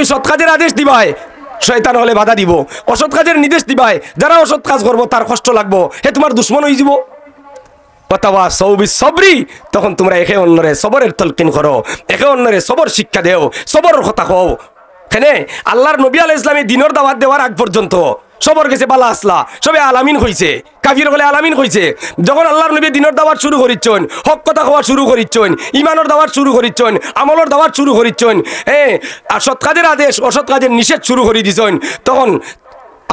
তুমি সৎ কাজের আদেশ দিবাই, শয়তান হলে বাধা দিব, অসৎ কাজের নির্দেশ দিবাই, যারা অসৎ কাজ করবো তার কষ্ট লাগবো, হে তোমার দুশ্মন হয়ে যাব। অথবা সৌবিস সবরি, তখন তোমরা একে অন্যরে সবরের তলকিন করো, একে অন্যরে সবর শিক্ষা দেও, সবরের কথা কও। কেনে আল্লাহর নবী আলাইহিস সালামের দিনের দাওয়াত দেওয়ার আগ পর্যন্ত সবর গেছে বালা আসলা, সবে আলামিন হইছে, কাফির হলে আলামিন হইছে। যখন আল্লাহর নবী দিনের দাওয়াত শুরু করিচ্ছেন, হক কথা হওয়া শুরু করিচ্ছেন, ইমানের দাওয়াত শুরু করিচ্ছেন, আমলের দাওয়াত শুরু করিচ্ছেন, আর সৎ কাজের আদেশ অসৎ কাজের নিষেধ শুরু করে দিছেন, তখন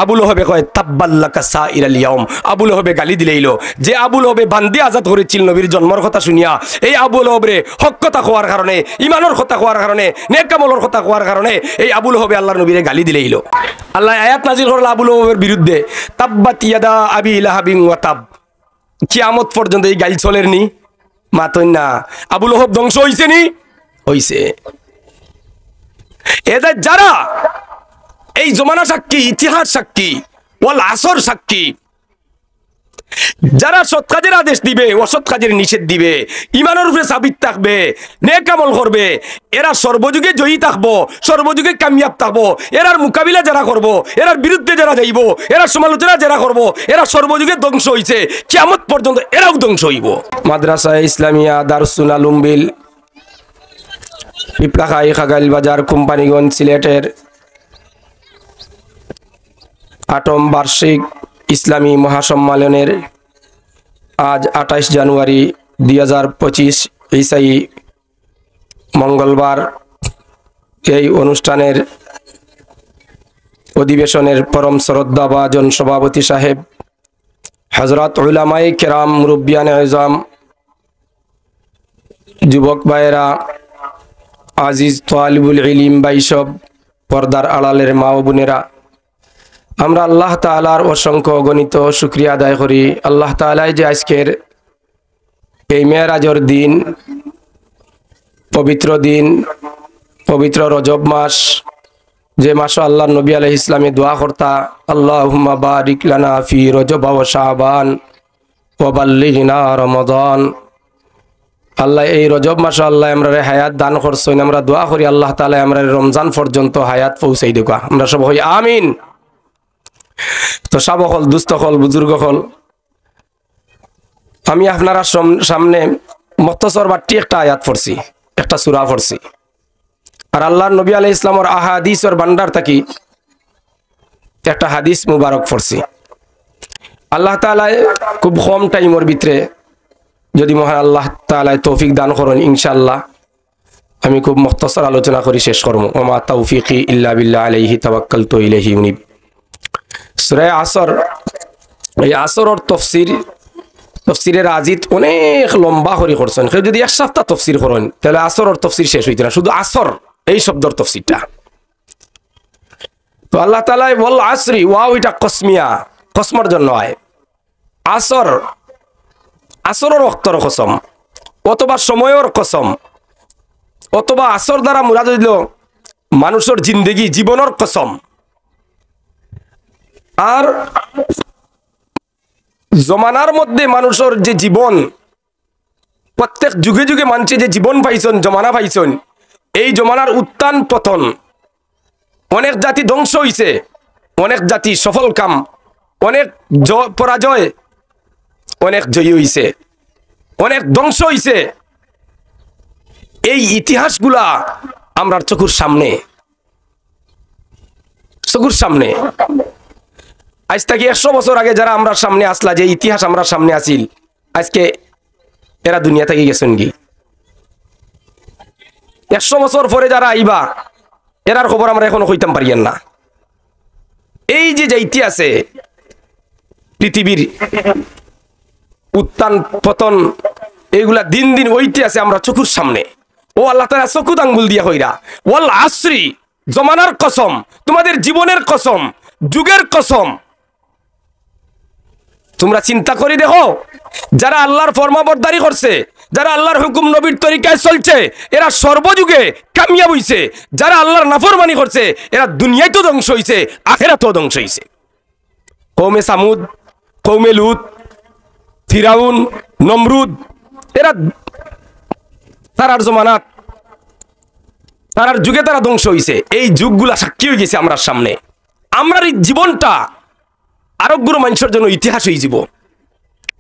আবু লহবে কয় তাব্বাল্লাকা সাইরাল ইয়াউম। আবু লহবে গালি দিলেইল, যে আবু লহবে বান্দি আজাদ করেছিল নবীর জন্মের কথা শুনিয়া, এই আবু লহবে হক কথা কোয়ার কারণে, ইমানের কথা কোয়ার কারণে, নেক আমলের কথা কোয়ার কারণে এই আবু লহবে আল্লাহর নবীরে গালি দিলেইল। আল্লাহ আয়াত নাজিল করল আবু লহবের বিরুদ্ধে, তাব্বাত ইয়াদা আবি লাহাবিন ওয়া তাব। কিয়ামত পর্যন্ত এই গালি চলের নি, মাতই না। আবু লহব ধ্বংস হইছে নি? হইছে। এদের যারা এই জমানা সাক্ষী, ইতিহাস সাক্ষী, ওয়াল আসর সাক্ষী, যারা সৎ কাজের আদেশ দিবে, অসৎ কাজের নিষেধ দিবে, ইমানের উপরে সাবিত থাকবে, নেক আমল করবে, এরা সর্বযুগে জয়ী থাকবো, সর্বযুগে কামিয়াব থাকবো। এরার মোকাবিলা যারা করবো, এরার বিরুদ্ধে যারা যাইব, এরার সমালোচনা যারা করবো, এরা সর্বযুগে ধ্বংস হইছে, কিয়ামত পর্যন্ত এরাও ধ্বংস হইব। মাদ্রাসা ইসলামিয়া দারুসুল আলুম বিল, পিপলাখাই, খাগাইল বাজার, কোম্পানিগঞ্জ, সিলেটের 8ম বার্ষিক ইসলামী মহাসম্মেলনের আজ 28 জানুয়ারি 2025 ঈসাই মঙ্গলবার এই অনুষ্ঠানের অধিবেশনের পরম শ্রদ্ধাভাজন সভাপতি সাহেব, হযরত উলামায়ে কেরাম, মুরব্বিয়ানে আযম, যুবক ভাইয়েরা, আজিজ তালিবুল ইলম বাইসব, পর্দার আড়ালের মা ও বোনেরা, আমরা আল্লাহ তাআলার অসংখ্য অগণিত শুকরিয়া আদায় করি। আল্লাহ তাআলাই যে আজকের এই মেরাজের দিন, পবিত্র দিন, পবিত্র রজব মাস, যে মাসে আল্লাহর নবী আলাইহিস সালামে দোয়া করতা, আল্লাহুম্মা বারিক লানা ফি রজব ওয়া শাবান ওয়া বাল্লিগনা রমাদান। আল্লাহ এই রজব মাসে আল্লাহ আমরারে হায়াত দান করছেন, আমরা দোয়া করি আল্লাহ তাআলা আমরারে রমজান পর্যন্ত হায়াত পৌঁছাই দেক। আমরা সব হই আমিন। তো সাবকল, দুস্থকল, বুজুর্গকল, আমি আপনারা সামনে মুখতাসর বাটি একটা আয়াত পড়ছি, একটা সূরা পড়ছি, আর আল্লাহর নবী আলাইহিস সালামের আহাদিসের ভান্ডার থাকি একটা হাদিস মুবারক পড়ছি। আল্লাহ তাআলা খুব কম টাইমের ভিতরে, যদি মহান আল্লাহ তাআলা তৌফিক দান করেন, ইনশাআল্লাহ আমি খুব মুখতাসর আলোচনা করি শেষ করব। ওয়া মা তাওফিকি ইল্লা বিল্লাহ আলাইহি তাওয়াক্কালতু ইলাইহি উনীব। সূরা আসর, এই আসরের তফসিরের আজিত অনেক লম্বা করে করছেন। কেউ যদি এক সপ্তাহ তফসির করেন তাহলে আসরের তফসির শেষ হইতে না, শুধু আসর এই শব্দের তফসিরটা। তো আল্লাহ তাআলা ওয়াল আসরি, ওয়াও এটা কসমিয়া, কসমর জন্য হয়। আসর, আসরের ওয়াক্তের কসম, অথবা সময়ের কসম, অথবা আসর দ্বারা মুরাদ হইল মানুষের জিন্দেগি, জীবনের কসম। আর জমানার মধ্যে মানুষের যে জীবন, প্রত্যেক যুগে যুগে মানুষে যে জীবন পাইছেন, জমানা পাইছেন, এই জমানার উত্থান পতন, অনেক জাতি ধ্বংস হইছে, অনেক জাতি সফল কাম, অনেক পরাজয়, অনেক জয়ী হইছে, অনেক ধ্বংস হইছে। এই ইতিহাসগুলা আমরার চোখের সামনে, চোখের সামনে। আজ থেকে 100 বছর আগে যারা আমরা সামনে আসলা, যে ইতিহাস আমরা সামনে আসিল, আজকে এরা দুনিয়া থেকে গেছেন কি? 100 বছর পরে যারা আইবা, এরার খবর আমরা এখনো কইতাম পারিয়েন না। এই যে যাইতে আছে পৃথিবীর উত্থান পতন, এইগুলা দিন দিন ওইতে আছে আমরা চোখের সামনে। ও আল্লাহ তাআলা চকুত আঙ্গুল দিয়া কইরা, ওয়াল আসরি, জমানার কসম, তোমাদের জীবনের কসম, যুগের কসম। তোমরা চিন্তা করে দেখো, যারা আল্লাহর ফরমাবরদারি করছে, যারা আল্লাহর হুকুম নবীর তরিকায় চলছে, এরা সর্বযুগে কামিয়াব হইছে। যারা আল্লাহর নাফরমানি করছে, এরা দুনিয়ায় তো ধ্বংস হইছে, আখিরাতেও ধ্বংস হইছে। কওমে সামুদ, কওমে লুত, ফিরাউন, নমরুদ, এরা তারার জমানাত তারার যুগে তারা ধ্বংস হয়েছে, এই যুগগুলা সাক্ষী হয়ে গেছে আমরা সামনে। আমরার এই জীবনটা আরোগ্যর মানুষের জন্য ইতিহাস হয়ে যাব,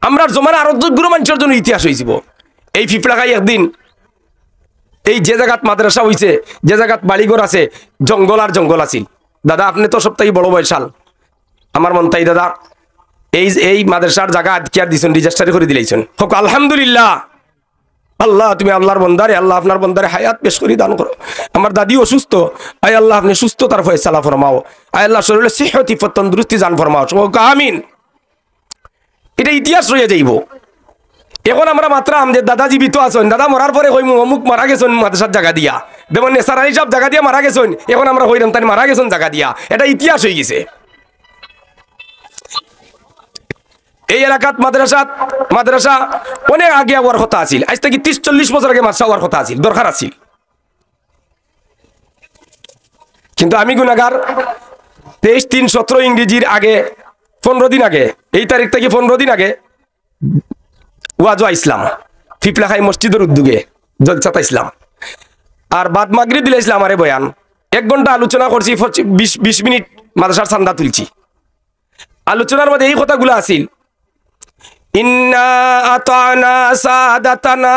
আমরার জমানা আরোগ্যর মানুষের জন্য ইতিহাস হয়ে যাব। এই ফিফলাখাই একদিন এই যে জায়গাত মাদ্রাসা হয়েছে, যে জায়গাত বাড়িঘর আছে, জঙ্গল আর জঙ্গল আছিল। দাদা আপনি তো সপ্তাহে বড় বয়সাল, আমার মন তাই দাদা এই মাদ্রাসার জায়গা আদকিয়ার দিছেন, রেজিস্ট্রি করে দিলেছেন, হোক আলহামদুলিল্লাহ। আল্লাহ তুমি আল্লাহর বন্দারে, আল্লাহ আপনার বন্দারে হায়াত পেশ করি দান করো। আমার দাদি অসুস্থ, আয় আল্লাহ আপনি সুস্থতার ফয়সালা ফরমাও, আয় আল্লাহ শরীরে সিহতি তন্দুরুস্তি জান ফরমাও, আমিন। এটা ইতিহাস রয়ে যাইব। এখন আমরা মাত্রাম যে দাদা জীবিত আছেন, দাদা মরার পরে কইমু অমুক মারা গেছেন মাদ্রাসার জায়গা দিয়া, যেমন নেসার আলী সাহেব জায়গা দিয়া মারা গেছেন, এখন আমরা কইরাম তাই মারা গেছেন জায়গা দিয়া, এটা ইতিহাস হয়ে গেছে। এই এলাকাত মাদ্রাসা অনেক আগে হওয়ার কথা আছিল, আজ থেকে 30-40 বছর আগে মাদ্রাসা হওয়ার কথা আছিল, দরকার আছিল। কিন্তু আমি গুনাহগার, 23-3-17 ইংরেজির আগে 15 দিন আগে, এই তারিখ থেকে 15 দিন আগে ওয়াজা ইসলাম ফিফলাখাই মসজিদের উদ্যোগে জলসাতা ইসলাম, আর বাদ মাগরিব দিলে ইসলাম আরে বয়ান 1 ঘন্টা আলোচনা করছি, 20 মিনিট মাদ্রাসার চান্দা তুলছি। আলোচনার মধ্যে এই কথাগুলো আছিল, ইন্না আতানা সাদাতানা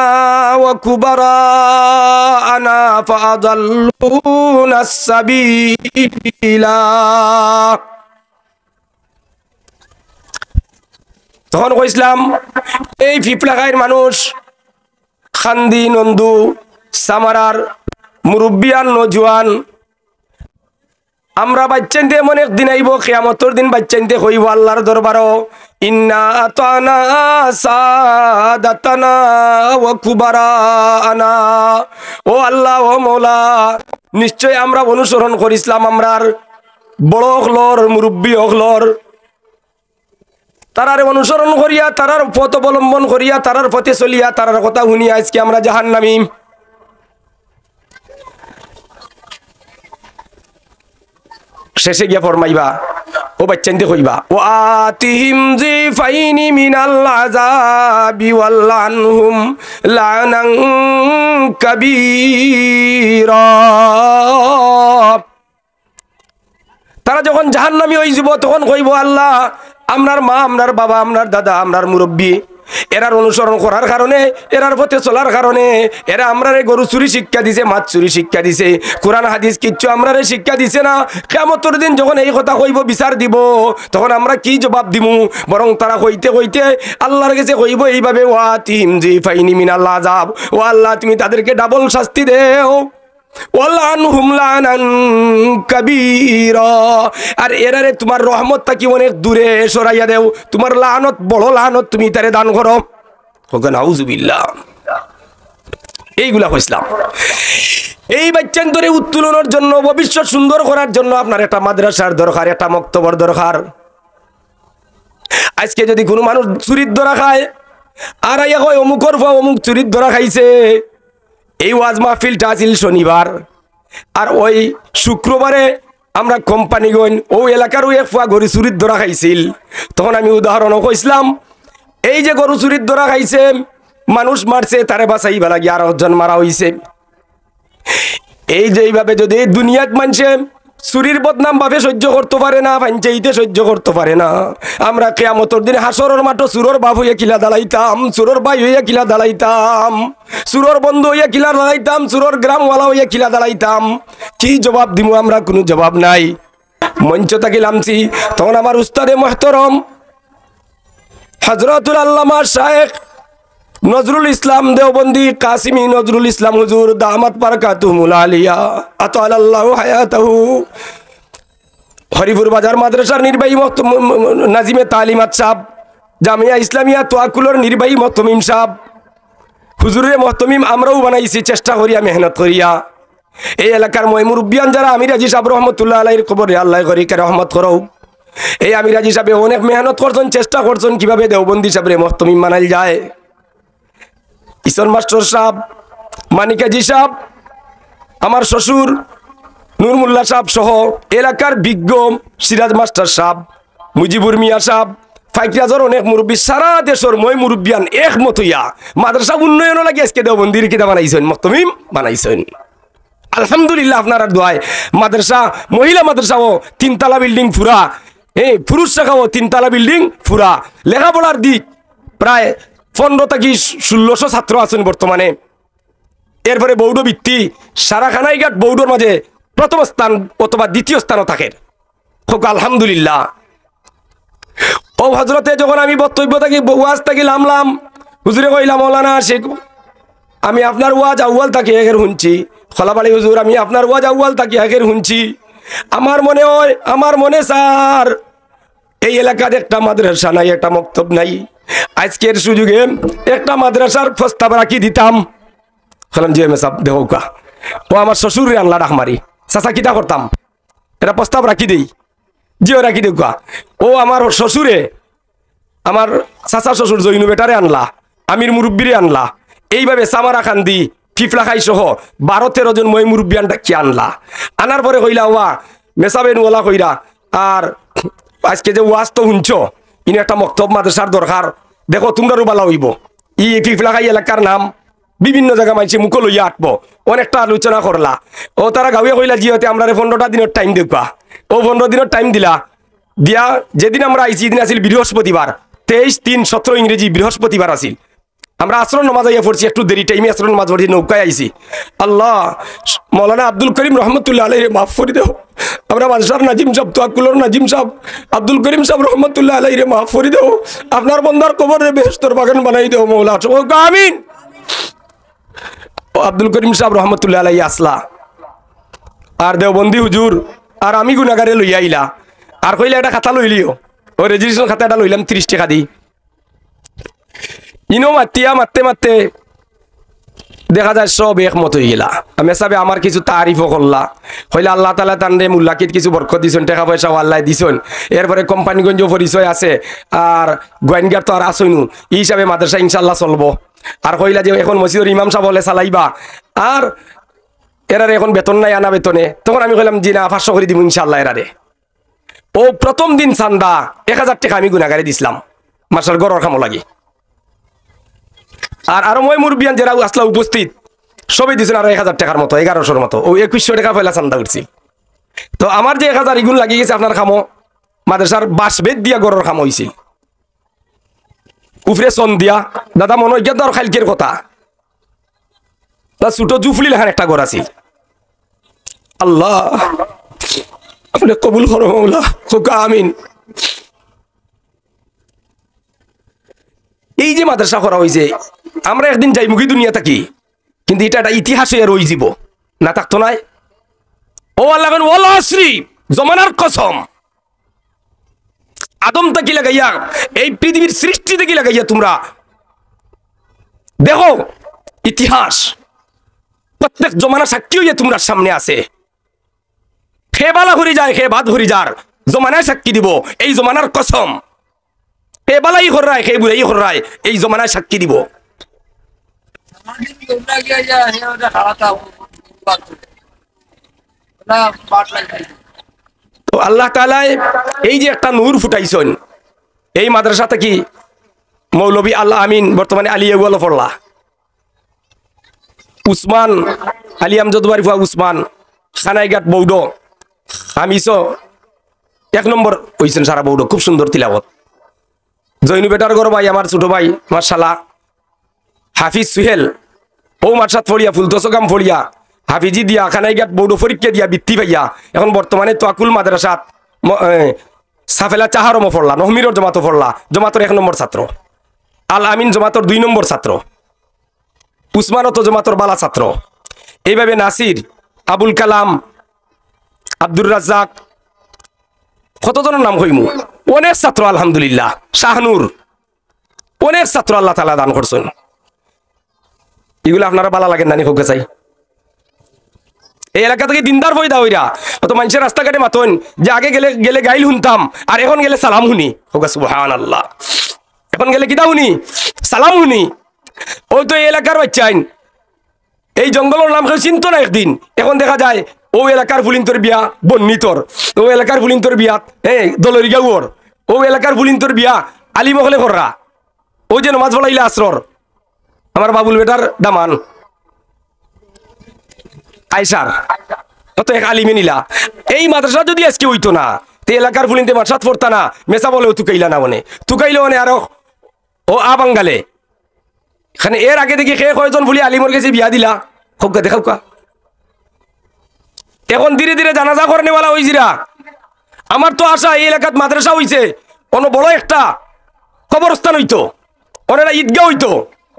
ওয়া কুবারানা ফাআদাল্লুনাস সাবিলা। তখন কইছিলাম এই ফিফলাখাইয়ের মানুষ, খান্দি নন্দু সামারার মুরব্বিয়ান নজওয়ান, আমরা বাচ্চাইতে এমন একদিন আইব, কিয়ামতের দিন বাচ্চাইতে হইব আল্লাহর দরবারও, ইন্না আতানা সাদাতানা ওয়া কুবারানা, ও আল্লাহ ও মওলা নিশ্চয় আমরা অনুসরণ করিছিলাম আমরার বড় হলর মুরব্বী হলর, তারার অনুসরণ করিয়া, তারার পথ অবলম্বন করিয়া, তারার পথে চলিয়া, তারার কথা শুনিয়া আজকে আমরা জাহান্নামী। শেষে গিয়া ফরমাইবা ও বাচ্চানতে কইবা, ও আতিহিম জিফাইনি মিনাল আযাবি ওয়াল্লানহুম লানান কাবীরা। তারা যখন জাহান্নামী হয়ে যাব তখন কইব, আল্লাহ আমরার মা, আমরার বাবা, আমরার দাদা, আমরার মুরব্বী, এরার অনুসরণ করার কারণে, এরার পথে চলার কারণে, এরা আমরারে গরু চুরি শিক্ষা দিছে, মাছ চুরি শিক্ষা দিছে, কোরআন হাদিস কিচ্ছু আমরারে শিক্ষা দিছে না। কিয়ামতের দিন যখন এই কথা কইব, বিচার দিব, তখন আমরা কি জবাব দিমু? বরং তারা কইতে কইতে আল্লাহর কাছে কইব এইভাবে, ওয়াতিহিম জিফাইনি মিনাল আযাব, ও আল্লাহ তুমি তাদেরকে ডাবল শাস্তি দেও, ওয়াল্লানহুম লানান কাবীরা, আর এরারে তোমার রহমত থাকি অনেক দূরে সরাইয়া দেও, তোমার লানত, বড় লানত তুমি তারে দান করো। নাউজুবিল্লাহ। এইগুলা কইছিলাম। এই বাচ্চান ধরে উত্তোলনের জন্য, ভবিষ্যৎ সুন্দর করার জন্য আপনার একটা মাদ্রাসার দরকার, একটা মক্তবর দরকার। আজকে যদি কোনো মানুষ চুরির ধরা খায়, আর আইয়া কয় অমুকর ফা অমুক চুরির ধরা খাইছে, এই ওয়াজ মাহফিলটা আছিল শনিবার, আর ওই শুক্রবারে আমরা কোম্পানিগঞ্জ ও এলাকার ওই এক ফুয়া গরু চুরির ধরা খাইছিল। তখন আমি উদাহরণও কইছিলাম, এই যে গরু চুরির ধরা খাইছে, মানুষ মারছে, তারে বাঁচাইবা লাগি আর 8 জন মারা হইছে। এই যে এইভাবে যদি দুনিয়াত মানছে চুরির বদনাম ভাবে সহ্য করতে পারে না, পাঞ্চাইতে সহ্য করতে পারে না, আমরা কিয়ামতের দিন হাসরের মাঠে চুরর বাপ হইয়া কিলা দাঁড়াইতাম, চুরর ভাই হইয়া কিলা দাঁড়াইতাম, চুরর বন্ধু হইয়া কিলা দাঁড়াইতাম, চুরর গ্রামওয়ালা হইয়া কিলা দাঁড়াইতাম। কি জবাব দিমু আমরা? কোনো জবাব নাই। মঞ্চ থাকি নামছি, তখন আমার উস্তাদে মুহতারম হযরতুল আল্লামা শায়েখ নজরুল ইসলাম দেওবন্দি কাসিমি নজরুল ইসলাম হুজুর দামাত বারাকাতুহুল আলিয়া আতালাল্লাহু হায়াতাহু, হরিপুর বাজার মাদ্রাসার নির্বাহী নাজিমে তালিমাত সাহেব, জামিয়া ইসলামিয়া তোয়াকুলর নির্বাহী মহতমিম সাহেব, হুজুরের মহতমিম আমরাও বানাইছি চেষ্টা করিয়া, মেহনত করিয়া। এই এলাকার মুরব্বিয়ান যারা, আমির হাজী সাহেব রহমতুল্লাহ আলাইহির কবরে আল্লাহ করিকে রহমত করো। এই আমির হাজী সাহেব অনেক মেহনত করছেন, চেষ্টা করছেন কিভাবে দেওবন্দি সাহেবের মহতমিম বানাইল যায়। ইসন মাস্টার সাহেব, মানিক হাজী সাহেব, আমার শ্বশুর নূর মোল্লা সাহেব সহ এলাকার বিজ্ঞ সিরাজ মাস্টার সাহেব, মুজিবুর মিয়া সাহেব, ফাইকরাজর অনেক মুরব্বী, সারা দেশের মই মুরব্বিয়ান একমত হইয়া মাদ্রাসা উন্নয়ন লাগে আজকে দেওবন্দির কিতা বানাইছেন, মহতমিম বানাইছেন। আলহামদুলিল্লাহ আপনার দোয়ায় মাদ্রাসা মহিলা মাদ্রাসাও 3 তলা বিল্ডিং পুরা, পুরুষ শাখাও 3 তলা বিল্ডিং পুরা। লেখাপড়ার দিক প্রায় 15 থেকে 1600 ছাত্র আছেন বর্তমানে। এরপরে বৌদ্ধ বৃত্তি সারা খানাইঘাট বৌদ্ধর মাঝে প্রথম স্থান অথবা দ্বিতীয় স্থানও থাকে। হোক আলহামদুলিল্লাহ। ও হজরতে যখন আমি বক্তব্য থাকি ওয়াজ থাকি লামলাম, হুজুরে কইলাম মৌলানা শেখ আমি আপনার ওয়াজ আউয়াল থাকি একের শুনছি, খলাবাড়ি হুজুর আমি আপনার ওয়াজ আউয়াল থাকি একের শুনছি। আমার মনে হয় আমার মনে স্যার এই এলাকার একটা মাদ্রাসা নাই, একটা মক্তব নাই। আজকের সুযোগে একটা মাদ্রাসার প্রস্তাব রাখি দিতাম। বললাম জি মেসাব দেখো কা ও আমার শ্বশুরে আনলা ডাকমারি চাচা কিতা করতাম, এটা প্রস্তাব রাখি দেই, জিও রাখি দেউ কা। ও আমার শ্বশুরে আমার চাচা শ্বশুর জৈনু বেটারে আনলা, আমির মুরব্বীরে আনলা, এইভাবে সামারা খান্দি ফিফলা খাই সহ 12-13 জন মই মুরব্বিয়ান ডাকি আনলা। আনার পরে কইলা ওয়া মেসাবেন ওলা কইরা আর আজকে যে ওয়াজ তো শুনছ ইনি একটা মক্তব মাদ্রাসার দরকার, দেখো তোমরা বালা হইব। ই ফিফলা খাই এলাকার নাম বিভিন্ন জায়গা মানছে মুখ লইয়া আটবো, অনেকটা আলোচনা করলা। ও তারা গাঁয়ে কইলা জিওতে আমরা 15টা দিনের টাইম দেখবা। ও 15 দিনের টাইম দিলা, দিয়া যেদিন আমরা আইছি এদিন আসিল বৃহস্পতিবার, 23/3/17 ইংরেজি বৃহস্পতিবার আসিল। আমরা আসর নামাজ আইয়া পড়ছি একটু দেরি টাইমে আসর নামাজ পড়ছি, নৌকায় আইছি। আল্লাহ মৌলানা আব্দুল করিম রহমতুল্লাহ আলাইহি মাফ করে দেও। আমরা মাদ্রাসার নাজিম সাহেব তোয়াক্কুলর নাজিম সাহেব আব্দুল করিম সাহেব রহমতুল্লাহ আলাইহি মাফ করে দেও। আপনার বন্দার কবরে বেহেশতের বাগান বানাই দেও মৌলা, আমিন। আব্দুল করিম সাহেব রহমতুল্লাহ আলাইহি আসলা আর দেওবন্দি হুজুর আর আমি গুনাগারে লইয়া আইলা আর কইলা একটা খাতা লইলিও। ও রেজিস্ট্রেশন খাতাটা লইলাম 30 টাকা দি। ইনো মারতে মারতে দেখা যায় সব একমত হয়ে গেলা। আমি সাবে আমার কিছু তারিফও করলা, হইলে আল্লাহ তালা তান্ডে মুল্লাকিত কিছু বরকত দিছেন, টাকা পয়সাও আল্লাহ দিছেন। এরপরে কোম্পানিগঞ্জ পরিচয় আছে আর গোয়েনগার তো আর আসইনু, এই হিসাবে মাদ্রাসা ইনশাল্লাহ চলবো। আর কইলা যে এখন মসজিদের ইমাম সাহেব বলে চালাইবা আর এরারে এখন বেতন নাই আনা বেতনে, তখন আমি কইলাম জি না 500 করে দিব ইনশাল্লাহ এরারে। ও প্রথম দিন চান্দা 1000 টাকা আমি গুনাগারে দিছিলাম মাসার গড়র খামো লাগে। আর আরো মই মুরব্বিয়ান যারা আসলা উপস্থিত সবই দিছেন আরো 1000 টাকার মতো, 1100-র মতো। ও 2100 টাকা পয়লা চান্দা উঠছি। তো আমার যে 1000 ইগুণ লাগি গেছে আপনার খামো মাদ্রাসার বাস বেদ দিয়া গড়র খামো হয়েছিল। উফরে চন দিয়া দাদা মনে হয় আর খাইলকের কথা ছোট জুফলি লেখান একটা ঘর আছিল। আল্লাহ আপনি কবুল করো মৌলা, খোকা আমিন। এই যে মাদ্রাসা করা হয়েছে আমরা একদিন যাই মুখী দুনিয়া থাকি, কিন্তু এটা একটা ইতিহাসে রই যাব না থাকতো নাই। ও আল্লাহ ওয়াল্লাহ শ্রী জমানার কসম, আদম থেকে লাগাইয়া এই পৃথিবীর সৃষ্টি থেকে লাগাইয়া তোমরা দেখো ইতিহাস প্রত্যেক জমানা সাক্ষী হইয়া তোমরা সামনে আছে। খে বালা হরি যায় খে বাদ হরি যার জমানায় সাক্ষী দিব, এই জমানার কসম। খে বালাই হরায় খে বুড়াই হরায় এই জমানায় সাক্ষী দিব। তো আল্লাহ তাআলায় এই যে একটা নূর ফুটাইছেন এই মাদ্রাসাতে কি মৌলভী আল্লাহ আমিন বর্তমানে আলিয়া পড়লা, উসমান আলী আমজদ বারিফা উসমান খানাইঘাট বৌদ্ধ আমিসো 1 নম্বর হইছেন সারা বৌদ্ধ, খুব সুন্দর তিলাবত। জৈনু বেটার গর ভাই আমার ছোট ভাই মাশাআল্লাহ হাফিজ সুহেল ও মাদ্রাসাত ফড়িয়া ফুলতসগাম ফড়িয়া হাফিজি দিয়া খানাইঘাট বৌদ্ধ পরীক্ষা দিয়া বৃত্তি পাইয়া এখন বর্তমানে তোয়াকুল মাদ্রাসাত সাফেলা চাহারম পড়লা, নহমিরর জমাত পড়লা, জমাতর 1 নম্বর ছাত্র। আল আমিন জমাতর 2 নম্বর ছাত্র, উসমানত জমাতর বালা ছাত্র। এইভাবে নাসির, আবুল কালাম, আব্দুর রাজ্জাক, কতজনের নাম হইমু, অনেক ছাত্র আলহামদুলিল্লাহ। শাহনুর, অনেক ছাত্র আল্লাহ তাআলা দান করছেন। এগুলো আপনারা বালা লাগেন নানি হোক চাই। এই এলাকা থেকে দিনদার ফয়দা হইরা অত মানুষের রাস্তাঘাটে মাতন যে আগে গেলে গেলে গাইল শুনতাম আর এখন গেলে সালাম শুনি। হোক সুবহানাল্লাহ, এখন গেলে কিতা শুনি, সালাম শুনি। ওই তো এই এলাকার বাচ্চাইন এই জঙ্গলের নাম কেউ চিনত না একদিন, এখন দেখা যায় ও এলাকার ফুলিন্তর বিয়া বন্নিতর, ও এলাকার ফুলিন্তর বিয়া দলরিগাউর, ও এলাকার ফুলিন্তর বিয়া আলিমহলে কররা, ও যে নমাজ পড়াইলে আসরর আমার বাবুল বেটার দামান। আইসার কত এক আলিমে নিলা এই মাদ্রাসা যদি আজকে হইতো না তে এলাকার ফুলিনতে মাসাত পড়তা না মেসা বলেও তুকাইলা না মনে তুকাইলো মানে আরো ও বাঙ্গালে এখানে এর আগে দেখি খেয়ে কয়জন বলি আলিমর কাছে বিয়া দিলা খোকা দেখাওকা এখন ধীরে ধীরে জানাজা করেনেওয়ালা হইছিরা আমার তো আশা এই এলাকাত মাদ্রাসা হইছে কোনো বড় একটা কবরস্থান হইতো ওনারা ঈদগাহ হইতো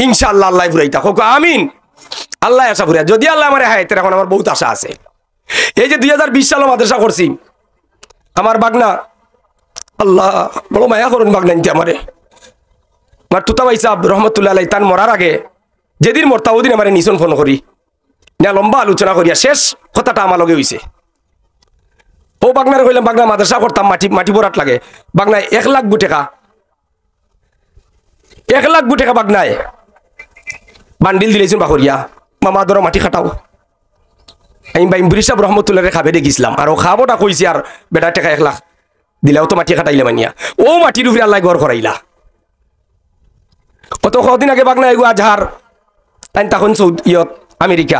ইনশাআল্লাহ আল্লাহ ফুরাইতা খোকা আমিন আল্লাহ আশা ফুরাই যদি আল্লাহ আমার হায়াতের এখন আমার বহুত আশা আছে এই যে 2020 সালে মাদ্রাসা করছি আমার বাগনা আল্লাহ বড় মায়া করুন বাগনা নিতে আমারে আমার তুতা ভাই সাহেব রহমতুল্লাহ আলাই তান মরার আগে যেদিন মরতা ওদিন আমার নিশন ফোন করি না লম্বা আলোচনা করিয়া শেষ কথাটা আমার লগে হইছে ও বাগনার কইলাম বাগনা মাদ্রাসা করতাম মাটি ভরাট লাগে বাগনায় 1 লাখ টাকা 1 লাখ টাকা বাগনায় বান্ডিল দিলেছেন বাহরিয়া মামা ধরো মাটি খাটাও আমি বাইমবুরি সাহেব রহমতুল্লাহ খাবে দেখিছিলাম আর ও খাবোটা কইছি আর বেটা টাকা 1 লাখ দিলাও তো মাটি খাটাইলে মানিয়া ও মাটির উপরে আল্লাহ ঘর করাইলা কত কদিন আগে বাগনা এগু আজহার তাই তখন আমেরিকা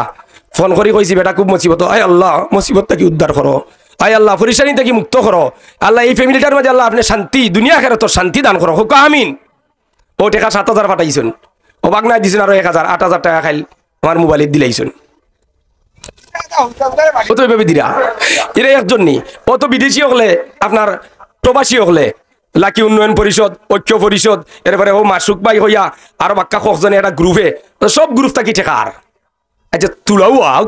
ফোন করি কইছি বেটা খুব মুসিবত আয় আল্লাহ মুসিবত থেকে উদ্ধার করো আয় আল্লাহ পরিশানি থেকে মুক্ত করো আল্লাহ এই ফ্যামিলিটার মাঝে আল্লাহ আপনি শান্তি দুনিয়া খেরে তো শান্তি দান করো হোক আমিন ও টাকা 7,000 পাঠাইছেন ও বাগনায় দিয়েছেন আরো 1,000 8,000 টাকা খাইল আমার মোবাইলে দিলাইছেন ও তো এভাবে দিরা এরা একজন নি ও তো বিদেশি হলে আপনার প্রবাসী হলে লাকি উন্নয়ন পরিষদ ঐক্য পরিষদ এরপরে ও মাসুক ভাই হইয়া আর বাক্কা কখজনে একটা গ্রুপে সব গ্রুপ থাকি ঠেকার আচ্ছা তুলাও আও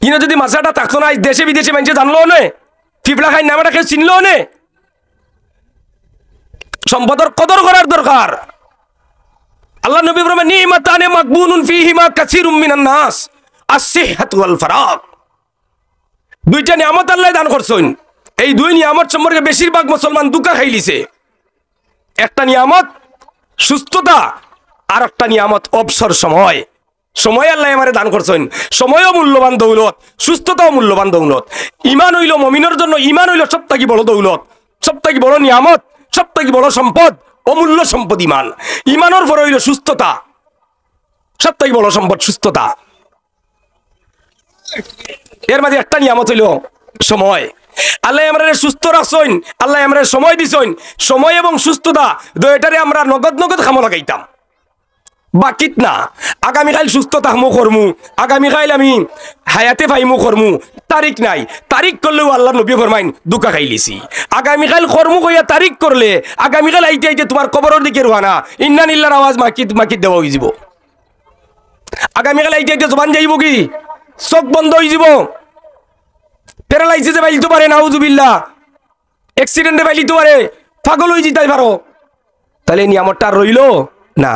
ইনো যদি মাসাটা থাকতো না দেশে বিদেশে মানুষ জানলো নে ফিপলা খাই নামাটা কেউ চিনলো নে সম্পদের কদর করার দরকার আল্লাহ নবী ফরমান নিমাতানে মাকবুনুন ফীহিমা কাসীরুম মিনান নাস আসিহহাতু ওয়াল ফারাগ দুইটা নিয়ামত আল্লাহ দান করছেন এই দুই নিয়ামত সম্পর্কে বেশিরভাগ মুসলমান দুকা খাইলিছে একটা নিয়ামত সুস্থতা আর একটা নিয়ামত অবসর সময় সময় আল্লাহ আমারে দান করছেন সময়ও মূল্যবান দৌলত সুস্থতাও মূল্যবান দৌলত ঈমান হইল মুমিনের জন্য ঈমান হইল সবথেকে বড় দৌলত সবথেকে বড় নিয়ামত সবথেকে বড় সম্পদ অমূল্য সম্পদ ঈমান ঈমানের পর হইল সুস্থতা সবথেকে বড় সম্পদ সুস্থতা এর মাঝে একটা নিয়ামত হইল সময় আল্লাহ আমরা সুস্থ রাখছেন আল্লাহ আমরা সময় দিছেন সময় এবং সুস্থতা দুইটারে আমরা নগদ নগদ খামো লাগাইতাম বাকিত না আগামীকাল সুস্থ থাকমু করমু আগামীকাল আমি হায়াতে পাইমু করমু তারিখ নাই তারিখ করলেও আল্লাহ নবী ফরমাইন দুকা খাইলিছি আগামীকাল কর্মু কইয়া তারিখ করলে আগামীকাল আইতে আইতে তোমার কবরের দিকে রোয়ানা ইন্নানিল্লাহর আওয়াজ মাকিত দেওয়া হয়ে যাব আগামীকাল আইতে আইতে জবান যাইব কি চোখ বন্ধ হয়ে যাব প্যারালাইসিসে বাইলিতে পারে নাউজুবিল্লাহ অ্যাক্সিডেন্টে বাইলিতে পারে পাগল হয়ে যেতে পারো তাহলে নিয়ামতটা রইল না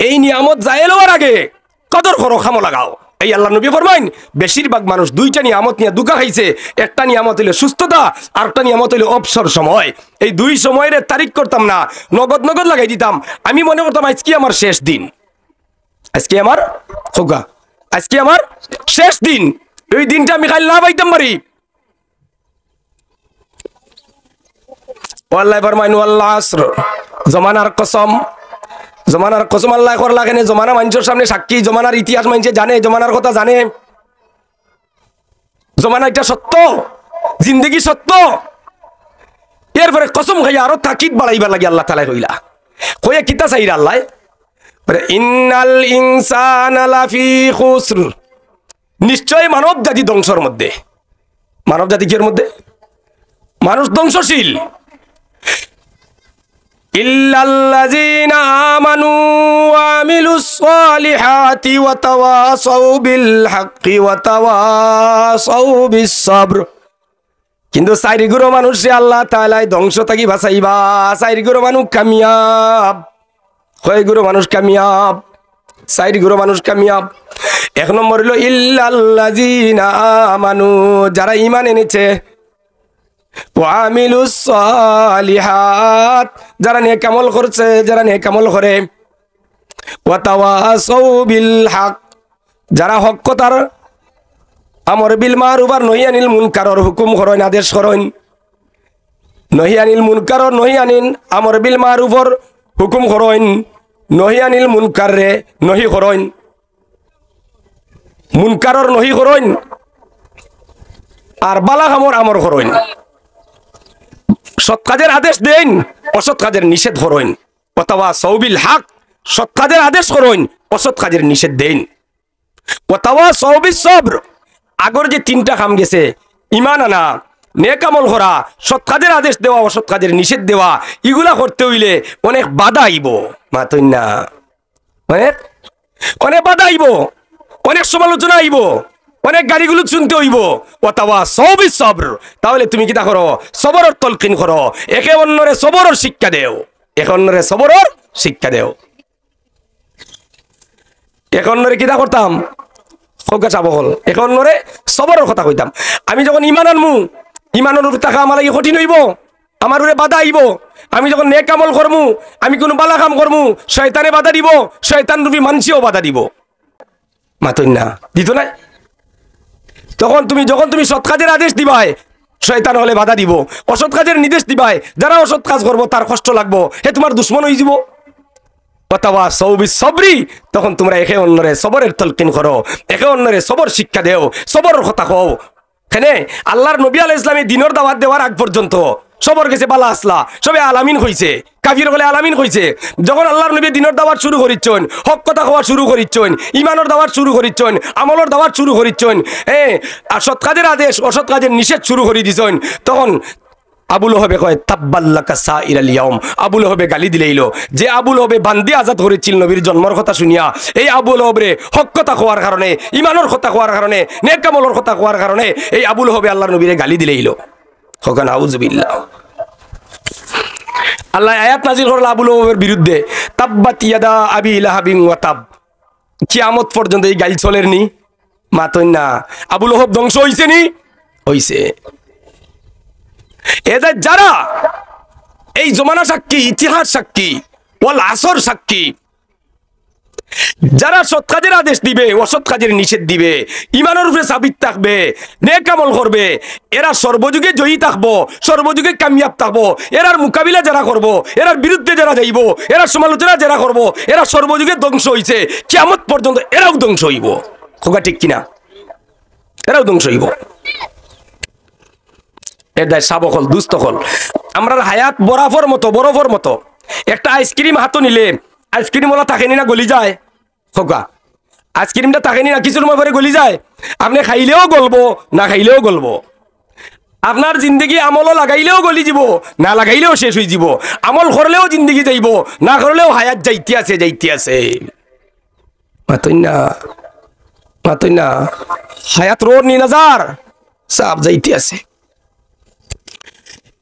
এই নিয়ামত যায় লওয়ার আগে কদর করো খামো লাগাও এই আল্লাহ নবী ফরমাইন বেশিরভাগ মানুষ দুইটা নিয়ামত নিয়ে দুকা খাইছে একটা নিয়ামত হইল সুস্থতা আর একটা নিয়ামত হইল অবসর সময় এই দুই সময়ের তারিখ করতাম না নগদ নগদ লাগাই দিতাম আমি মনে করতাম আজকে আমার শেষ দিন আজকে আমার খোকা আজকে আমার শেষ দিন এই দিনটা আমি খাইল না পাইতাম পারি আল্লাহ ফরমাইন ওয়াল আসর জমানার কসম জমানার কসম আল্লাহ করলা কেন জমানা মানুষের সামনে সাক্ষী জমানার ইতিহাস মানুষে জানে জমানার কথা জানে জমানা এটা সত্য জিন্দগি সত্য এরপরে কসম খাইয়া আরো তাকিদ বাড়াইবার লাগে আল্লাহ তাআলা কইলা কইয়া কিতা চাইরা আল্লাহ ইন্নাল ইনসানা লাফি খুসর নিশ্চয় মানব জাতি ধ্বংসের মধ্যে মানব জাতি কির মধ্যে মানুষ ধ্বংসশীল ইল্লাল্লাযীনা আমানু ওয়া আমিলুস সালিহাতি ওয়া তাওয়াসাউ বিল হাক্কি ওয়া তাওয়াসাউ বিস সাবর কিন্তু চারিগুলো মানুষে আল্লাহ তাআলা ধ্বংস থাকি বাঁচাইবা চারিগুলো মানুষ কামিয়াব কয়গুলো মানুষ কামিয়াব চারিগুলো মানুষ কামিয়াব এক নম্বর হলো ইল্লাল্লাযীনা আমানু যারা ঈমান এনেছে ওয়া আমিলুস সালিহাত যারা নেক আমল করছে যারা নেক আমল করে ওয়া তাওয়াসাউ বিল হক যারা হক কথার আমর বিল মারুফ আর নহি আনিল মুনকারর হুকুম করেন আদেশ করেন নহি আনিল মুনকারর নহি আনিন আমর বিল মারুফর হুকুম করেন নহি আনিল মুনকার রে নহি করেন মুনকারর নহি করইন আর বালা কামর আমর করইন সৎ কাজের আদেশ দেন অসৎ কাজের নিষেধ করইন অথবা সৌবিল হক সৎ কাজের আদেশ করইন অসৎ কাজের নিষেধ দেন অথবা সৌবিল সবর আগর যে তিনটা কাম গেছে ইমান আনা নেক আমল করা সৎ কাজের আদেশ দেওয়া অসৎ কাজের নিষেধ দেওয়া এগুলা করতে হইলে অনেক বাধা আইব মাতই না অনেক অনেক বাধা আইব অনেক সমালোচনা আইব অনেক গাড়িগুলো শুনতে হইব অথবা সবই সবর তাহলে তুমি কিতা করো সবরের তলকিন করো একে অন্যরে সবরের শিক্ষা দেও একে অন্যরে সবরের শিক্ষা দেও একে অন্যরে কিতা করতাম হল একে অন্যরে সবরের কথা কইতাম আমি যখন ইমান আনমু ইমানের উপর থাকা আমার লাগে কঠিন হইব আমার উপরে বাধা আইব আমি যখন নেক আমল করমু আমি কোনো বালা কাম করমু শয়তানে বাধা দিব শয়তান রূপী মানসিও বাধা দিব মাতই না দিত না তখন যখন তুমি সৎ কাজের আদেশ দিবাই শয়তান হলে বাধা দিব অসৎ কাজের নির্দেশ দিবাই যারা অসৎ কাজ করবো তার কষ্ট লাগবো হে তোমার দুশ্মন হয়ে যাব অথবা সৌবি সবরি তখন তোমরা একে অন্যরে সবরের তলকিন করো একে অন্যরে সবর শিক্ষা দেও সবরের কথা কও কেনে আল্লাহর নবী আলাইহিস সালাম দিনের দাওয়াত দেওয়ার আগ পর্যন্ত সবর গেছে বালা আসলা সবে আলামিন হইছে কাফির হলে আলামিন হইছে যখন আল্লাহর নবী দিনের দাওয়াত শুরু করিচ্ছেন হক কথা কওয়া শুরু করিচ্ছেন ইমানের দাওয়াত শুরু করিচ্ছেন আমলের দাওয়াত শুরু করিচ্ছেন আর সৎ কাজের আদেশ অসৎ কাজের নিষেধ শুরু করে দিছেন তখন আবুল হবে কয় তাব্বাল্লাকা সাইরাল ইয়াউম আবুল হবে গালি দিলেইলো যে আবুল হবে বান্দি আজাদ করেছিল নবীর জন্মের কথা শুনিয়া এই আবুল হবে হক কথা কোয়ার কারণে ইমানের কথা কোয়ার কারণে নেক আমলের কথা কোয়ার কারণে এই আবুল হবে আল্লাহর নবীরে গালি দিলেইলো হকান আউযুবিল্লাহ আল্লাহ আয়াত নাজিল করল আবুল হবের বিরুদ্ধে তাব্বাত ইয়াদা আবি লাহাবিন ওয়া তাব কিয়ামত পর্যন্ত এই গাল চলের নি মাতই না আবুল হব ধ্বংস হইছে নি হইছে এদের যারা এই জমানা সাক্ষী ইতিহাস সাক্ষী ওয়াল আসর সাক্ষী যারা সৎ কাজের আদেশ দিবে অসৎ কাজের নিষেধ দিবে ইমানের উপরে সাবিত থাকবে নেক আমল করবে এরা সর্বযুগে জয়ী থাকবো সর্বযুগে কামিয়াব থাকবো এরার মোকাবিলা যারা করব এরার বিরুদ্ধে যারা যাইব এরা সমালোচনা যারা করব এরা সর্বযুগে ধ্বংস হইছে কিয়ামত পর্যন্ত এরাও ধ্বংস হইব খোকা ঠিক কিনা এরাও ধ্বংস হইব এদায় সাবকল দুস্থকল আমরা হায়াত বরফর মতো একটা আইসক্রিম হাতো নিলে আইসক্রিম ওলা থাকেনি না গলি যায় খোকা আইসক্রিমটা থাকেনি না কিছু সময় পরে গলি যায় আপনি খাইলেও গলবো না খাইলেও গলবো আপনার জিন্দগি আমলও লাগাইলেও গলি যাব না লাগাইলেও শেষ হয়ে যাব আমল করলেও জিন্দগি যাইব না করলেও হায়াত যাইতে আছে মাতই না হায়াত রোড নি নাজার সব যাইতে আছে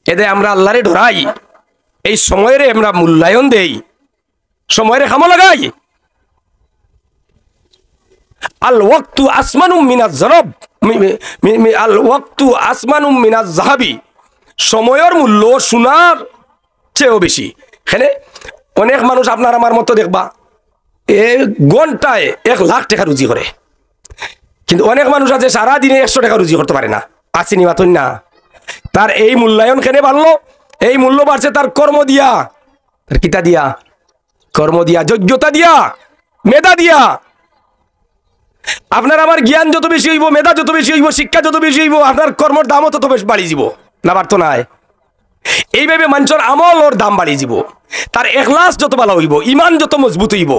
এদে আমরা আল্লাহরে ধরাই এই সময়ের আমরা মূল্যায়ন দেই সময়ের কামো লাগাই আল ওয়াক্তু আসমানুম মিনাজ জানব আল ওয়াক্তু আসমানুম মিনাজ যাহাবি সময়ের মূল্য সোনার চেয়েও বেশি এখানে অনেক মানুষ আপনার আমার মতো দেখবা ঘন্টায় 1 লাখ টাকা রুজি করে কিন্তু অনেক মানুষ আছে সারাদিনে 100 টাকা রুজি করতে পারে না আসেনি মাতই না তার এই মূল্যায়ন কেনে বাড়লো এই মূল্য বাড়ছে তার কর্ম দিয়া তার কিতা দিয়া কর্ম দিয়া যোগ্যতা দিয়া মেধা দিয়া আপনার আমার জ্ঞান যত বেশি হইব মেধা যত বেশি হইব শিক্ষা যত বেশি হইব আপনার কর্মর দামও তত বেশি বাড়ি যাব না বাড়তো নাই এইভাবে মানুষের আমল ওর দাম বাড়ি যাব তার ইখলাস যত ভালো হইব ইমান যত মজবুত হইব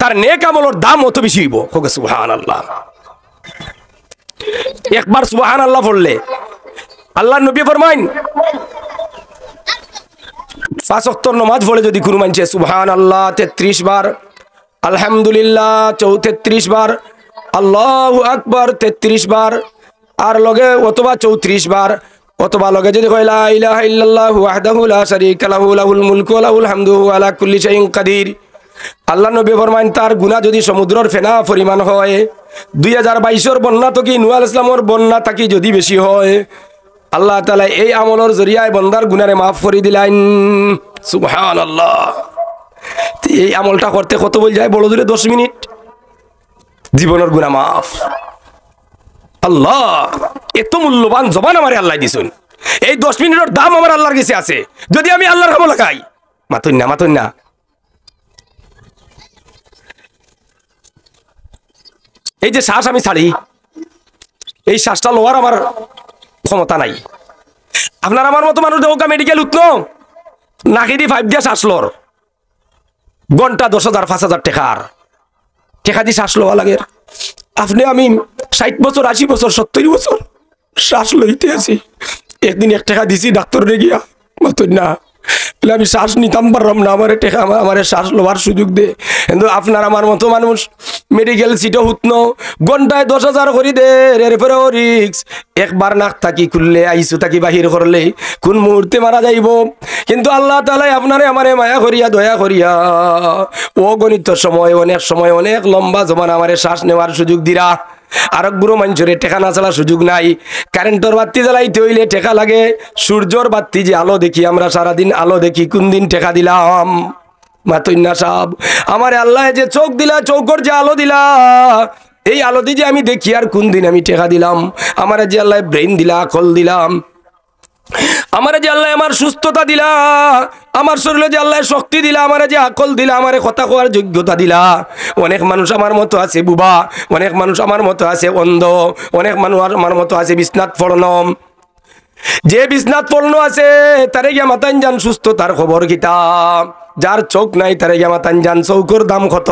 তার নেক আমলের দাম অত বেশি হইব হোক সুবহানাল্লাহ একবার সুবহানাল্লাহ পড়লে আল্লাহ নবী ফরমাইন 5 ওয়াক্ত নামাজ পড়ে যদি কোনো মানুষ সুবহানাল্লাহ 33 বার আলহামদুলিল্লাহ 33 বার আল্লাহু আকবার 33 বার আর লগে অথবা 34 বার অথবা লগে যদি কয় লা ইলাহা ইল্লাল্লাহু ওয়াহদাহু লা শারীকা লাহু লাহুল মুলকু ওয়া লাহুল হামদু আলা কুল্লি শাইইন কাদির আল্লাহ নবী ফরমাইন তার গুনাহ যদি সমুদ্রের ফেনা পরিমাণ হয় 2022 এর বন্যা তো কি নূহ আলাইহিস সালামের বন্যা তাকি যদি বেশি হয় আল্লাহ তাআলা এই আমলের জরিয়ায় বান্দার গুনাহে maaf করে দিলেন সুবহানাল্লাহ এই আমলটা করতে কত বল যায় বড় জোরে 10 মিনিট জীবনের গুনাহ maaf আল্লাহ এত মূল্যবান জবান আমারে আল্লাহ দিছেন এই 10 মিনিটের দাম আমার আল্লাহর কাছে আছে যদি আমি আল্লাহর কামে লাগাই মাতই না এই যে শ্বাস আমি ছাড়ি, এই শ্বাসটা লোয়ার আমার ক্ষমতা নাই। আপনার আমার মতো মানুষ দেখো মেডিকেল উঠলো নাকি দি 5 দিয়ে শ্বাস লর, ঘন্টা 10,000 5,000 টাকার টেকা দিয়ে শ্বাস লওয়া লাগে। আপনি আমি 60 বছর 80 বছর 70 বছর শ্বাস লইতে আছি। একদিন 1 টাকা দিছি ডাক্তারে গিয়া, মতন না বলে আমি শ্বাস নিতাম পারলাম না, আমার টেকা আমার শ্বাস লওয়ার সুযোগ দে। কিন্তু আপনার আমার মতো মানুষ মেডিকেল সিটও হুতনো ঘন্টায় 10,000 করি দে, এরপরেও রিক্স। একবার নাক থাকি খুললে আইসু থাকি বাহির করলে কোন মুহূর্তে মারা যাইব। কিন্তু আল্লাহ তাআলা আপনারে আমারে মায়া করিয়া দয়া করিয়া অগণিত সময় অনেক লম্বা জমান আমারে শ্বাস নেওয়ার সুযোগ দিরা। আর বুড়ো মানুষের টেকা না চালার সুযোগ নাই। কারেন্টর বাতি জ্বালাইতে হইলে টেকা লাগে। সূর্যর বাতি যে আলো দেখি আমরা সারাদিন আলো দেখি, কোন দিন টেকা দিলাম? মাতইন্না সাহেব, আমার আল্লাহ যে চোখ দিলা, চৌকর যে আলো দিলা, এই আলো দিয়ে যে আমি দেখি, আর কোন দিন আমি টেকা দিলাম? আমার যে আল্লাহ ব্রেইন দিলা, আকল দিলাম, আমার যে আল্লাহ আমার সুস্থতা দিলা, আমার শরীরে যে আল্লাহ শক্তি দিলা, আমার যে আকল দিলা, আমার কথা কোয়ার যোগ্যতা দিলা। অনেক মানুষ আমার মতো আছে বুবা, অনেক মানুষ আমার মতো আছে অন্ধ, অনেক মানুষ আমার মতো আছে বিছনাত পড়নম। যে বিছনাত পড়নো আছে তারে গিয়া মাতান জান সুস্থ, তার খবর কিতাব। যার চোখ নাই তারে গিয়া মাতান জান চৌকর দাম কত।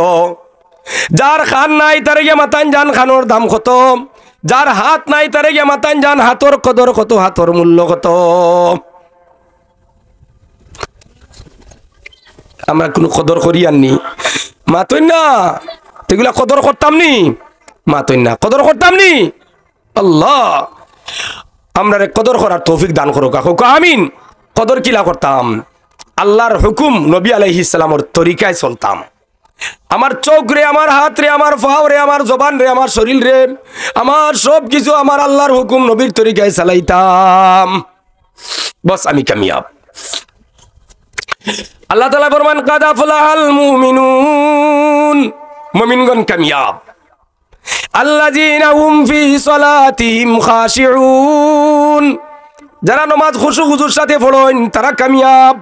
যার খান নাই তারে গিয়া মাতান জান খানোর দাম কত। যার হাত নাই তারে গিয়া মাতান জান হাতর কদর কত, হাতর মূল্য কত। আমরা কোনো কদর করি আননি, মাতই না এগুলা কদর করতাম নি, মাতই না কদর করতাম নি। আল্লাহ আমরা কদর করার তৌফিক দান করো কাকু আমিন। কদর কিলা করতাম? আল্লাহর হুকুম নবী আলাইহিস সালামের তরিকায় চলতাম। আমার চোখ রে, আমার হাত রে, আমার পাও রে, আমার জবান রে, আমার শরীর রে, আমার সব কিছু আমার আল্লাহর হুকুম নবীর তরিকায় চালাইতাম, বস আমি কামিয়াব। আল্লাহ তাআলা ফরমান কাদ আফলাহাল মুমিনুন, মুমিনগণ কামিয়াব। আল্লাযীনা হুম ফি সালাতিহিম খাশিউন, যারা নামাজ খুশু খুজুর সাথে পড়েন তারা কামিয়াব।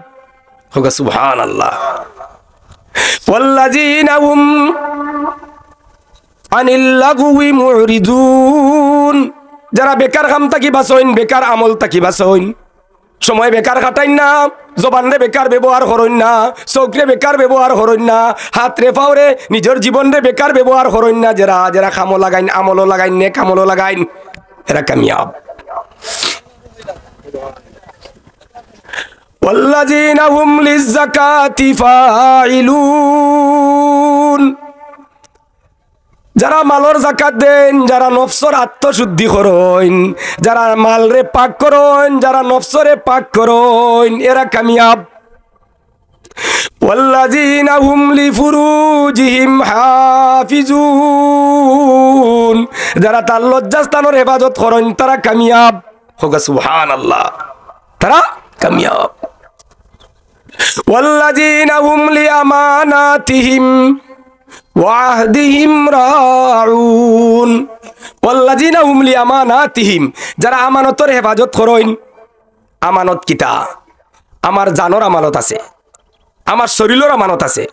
হোক সুবহানাল্লাহ। ওয়াল্লাযীনা হুম আনিল লাগওয়ি মুরিদুন, যারা বেকার কাম থাকি বাঁচেন, বেকার আমল থাকি বাঁচেন, সময় বেকার কাটাইন না, জবান রে বেকার ব্যবহার করেন না, চোখ রে বেকার ব্যবহার করেন না, হাত রে পাও রে নিজের জীবন রে বেকার ব্যবহার করেন না। যারা যারা কামও লাগাইন, আমলও লাগাইন, নেক আমলও লাগাইন, এরা কামিয়াব। ওয়াল্লাযীনা হুম লিয-যাকাতি ফাইলুন, যারা মালর যাকাত দেন, যারা নফসর আত্মশুদ্ধি করেন, যারা মাল রে পাক করেন, যারা নফসরে পাক করেন, এরা কামিয়াব। ওয়াল্লাযীনা হুম লিফুরুজিহিম হাফিজুন, যারা তার লজ্জাস্থানের হেফাজত করেন তারা কামিয়াব। হোক সুবহানাল্লাহ, তারা কামিয়াব। ওয়াল্লাযীনা হুম লিআমানাতিহিম ওয়াহদিহিম রাউন, ওয়াল্লাযীনা হুম লিআমানাতিহিম, যারা আমানতের হেফাজত করেন। আমানত কিতা? আমার জানর আমানত আছে, আমার শরীরের আমানত আছে,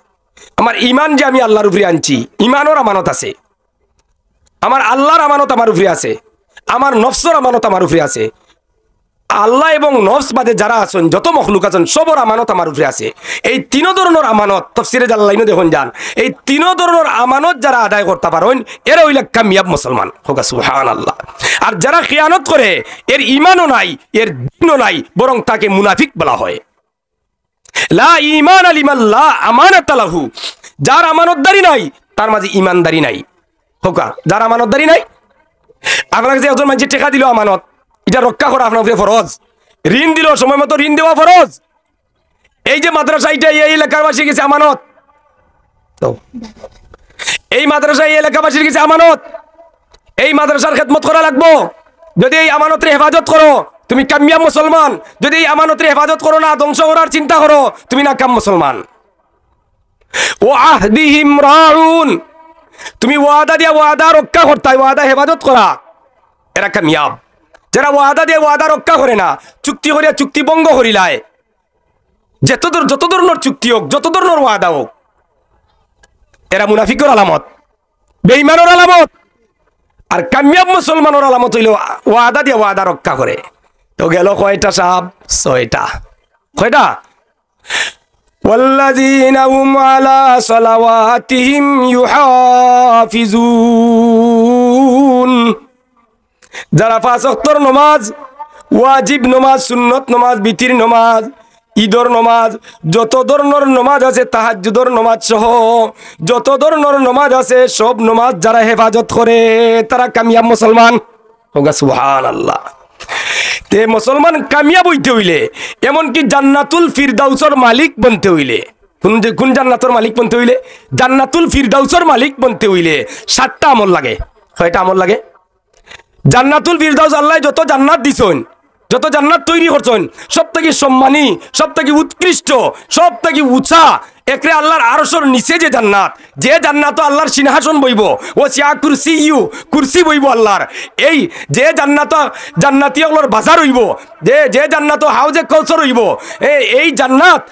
আমার ইমান যে আমি আল্লাহর উপরে আনছি ইমানের আমানত আছে, আমার আল্লাহর আমানত আমার উপরে আছে, আমার নফসর আমানত আমার উপরে আছে। আল্লাহ এবং নফস বাদে যারা আছেন, যত মখলুক আছেন, সবর আমানত আমার উপরে আছে। এই তিন ধরনের আমানত তাফসীরে জালালাইনে দেখুন যান, এই তিন ধরনের আমানত যারা আদায় করতে পারেন এরা হইলে কামিয়াব মুসলমান। হোক সুবহানাল্লাহ। আর যারা খিয়ানত করে, এর ইমানও নাই, এর দ্বীনও নাই, বরং তাকে মুনাফিক বলা হয়। লা ঈমান লিমান লা আমানাতা লাহু, যার আমানতদারি নাই তার মাঝে ইমানদারি নাই। হোক, যার আমানতদারি নাই, আপনাকে যে একজন মানুষ টাকা দিল আমানত, এটা রক্ষা করা আপনার উপরে ফরজ। ঋণ দিল, সময় মতো ঋণ দেওয়া ফরজ। এই যে মাদ্রাসা, এটা এই এলাকাবাসী গেছে আমানত, এই মাদ্রাসা এই এলাকাবাসীর গেছে আমানত, এই মাদ্রাসার খেদমত করা লাগবো। যদি এই আমানতের হেফাজত করো তুমি কামিয়াব মুসলমান, যদি এই আমানতের হেফাজত করো না, ধ্বংস করার চিন্তা করো, তুমি নাকাম মুসলমান। ওয়াহদিহিম রাউন, তুমি ওয়াদা দিয়া ওয়াদা রক্ষা করতে, ওয়াদা হেফাজত করা, এরা কামিয়াব। যারা ওয়াদা দিয়ে ওয়াদা রক্ষা করে না, চুক্তি করিয়া চুক্তি ভঙ্গ করিলায়, যত ধরনের চুক্তি হোক, যত ধরনের ওয়াদা হোক, এরা মুনাফিকের আলামত, বেঈমানের আলামত। আর কামিয়াব মুসলমানের আলামত হইল ওয়াদা দিয়ে ওয়াদা রক্ষা করে। তো গেল কয়টা সাহাব? 6টা। কয়টা? ওয়াল্লাযীনা হুম আলা সালাওয়াতিহিম ইউহাফিজুন, যারা 5 ওয়াক্তের নামাজ, ওয়াজিব নামাজ, সুন্নত নামাজ, বিতির নামাজ, ঈদর নামাজ, যত ধরনের নামাজ আছে, তাহাজ্জুদর নামাজ সহ যত ধরনের নামাজ আছে, সব নামাজ যারা হেফাজত করে তারা কামিয়াব মুসলমান। হোগা সুবহানাল্লাহ। তে মুসলমান কামিয়াব হইতে হইলে, এমনকি জান্নাতুল ফিরদাউসের মালিক বনতে হইলে, কোন জান্নাতুল মালিক বনতে হইলে? জান্নাতুল ফিরদাউসের মালিক বনতে হইলে 7টা আমল লাগে। কয়টা আমল লাগে? জান্নাতুল ফিরদাউস আল্লাহ যত জান্নাত দিছেন, যত জান্নাত তৈরি করছেন, সব থেকে সম্মানী, সব থেকে উৎকৃষ্ট, সব থেকে উঁচা একরে আল্লাহর আরশের নিচে যে জান্নাত, যে জান্নাত আল্লাহর সিংহাসন বইব, ও সিয়া কুরসি কুরসি বইব আল্লাহর, এই যে জান্নাত জান্নাতি আল্লাহর বাজার হইব, যে জান্নাত হাউজে কাউসার হইব, এই জান্নাত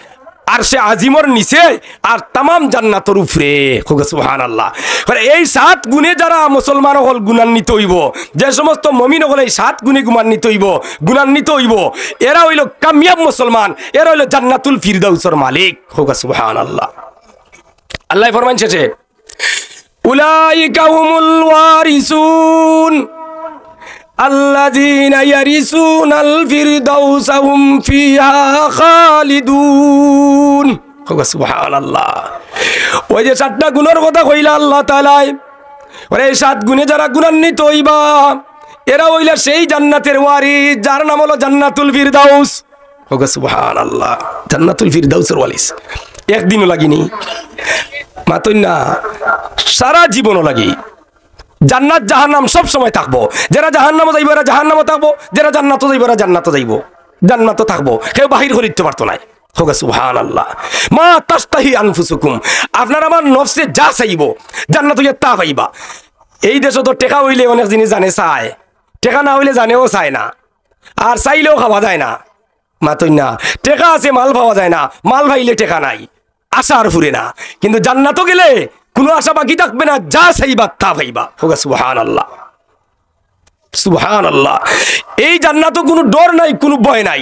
আর সে আজিমর নিচে আর তামাম জান্নাতের উপরে। সুবহানাল্লাহ। এই 7 গুণে যারা মুসলমান হল গুণান্বিত হইব, যে সমস্ত মুমিন হল এই 7 গুণে গুণান্বিত হইব, এরা হইল কামিয়াব মুসলমান, এরা হইল জান্নাতুল ফিরদাউসের মালিক। সুবহানাল্লাহ। আল্লাহ ফরমান শেষে উলাইকা হুমুল ওয়ারিসুন আল্লাযীনা ইয়ারিসুনাল ফিরদাউসা হুম ফিহা খালিদুন। সুবহানাল্লাহ। ওই যে 7টা গুণের কথা কইলা আল্লাহ তাআলা, ওরে এই 7 গুণে যারা গুণান্বিত হইবা, এরা হইলা সেই জান্নাতের ওয়ারিস যার নাম হলো জান্নাতুল ফিরদাউস। সুবহানাল্লাহ। জান্নাতুল ফিরদাউসের ওয়ারিস একদিনও লাগিনি, মাতই না, সারা জীবনও লাগি। জান্নাত জাহান্নাম সব সময় থাকবো, যারা জাহান্নামে যাইব এরা জাহান্নামে থাকবো, যারা জান্নাতে যাইব এরা জান্নাতে যাইব, জান্নাতে থাকবো, কেউ বাহির করিতে পারতো না। হোক সুবহানাল্লাহ। মা তাস্তাহি আনফুসুকুম, আপনার আমার নফসে যা চাইব জান্নাত হইয়া তা পাইবা। এই দেশে তো টেকা হইলে অনেক জিনিস জানে চায়, টেকা না হইলে জানেও চায় না, আর চাইলেও খাওয়া যায় না। মাতই না, টেকা আছে মাল পাওয়া যায় না, মাল ভাইলে টেকা নাই, আশা আর ফুরে না। কিন্তু জান্নাতও গেলে কোনো আশা বাকি থাকবে না, যা চাইবা তা পাইবা। হোক সুবহানাল্লাহ। সুবহানাল্লাহ। এই জান্নাতও কোনো ডর নাই, কোনো ভয় নাই,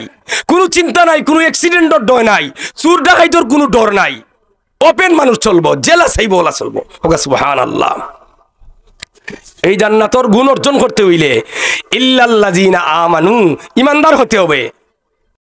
কোনো চিন্তা নাই, কোনো অ্যাক্সিডেন্টের ডর নাই, চুর ডাকাইতর কোনো ডর নাই। ওপেন মানুষ চলবো, জেলা চাইব ওলা চলবো। হোক সুবহানাল্লাহ। এই জান্নাতর গুণ অর্জন করতে হইলে ইল্লাল্লাযীনা আমানু, ইমানদার হতে হবে।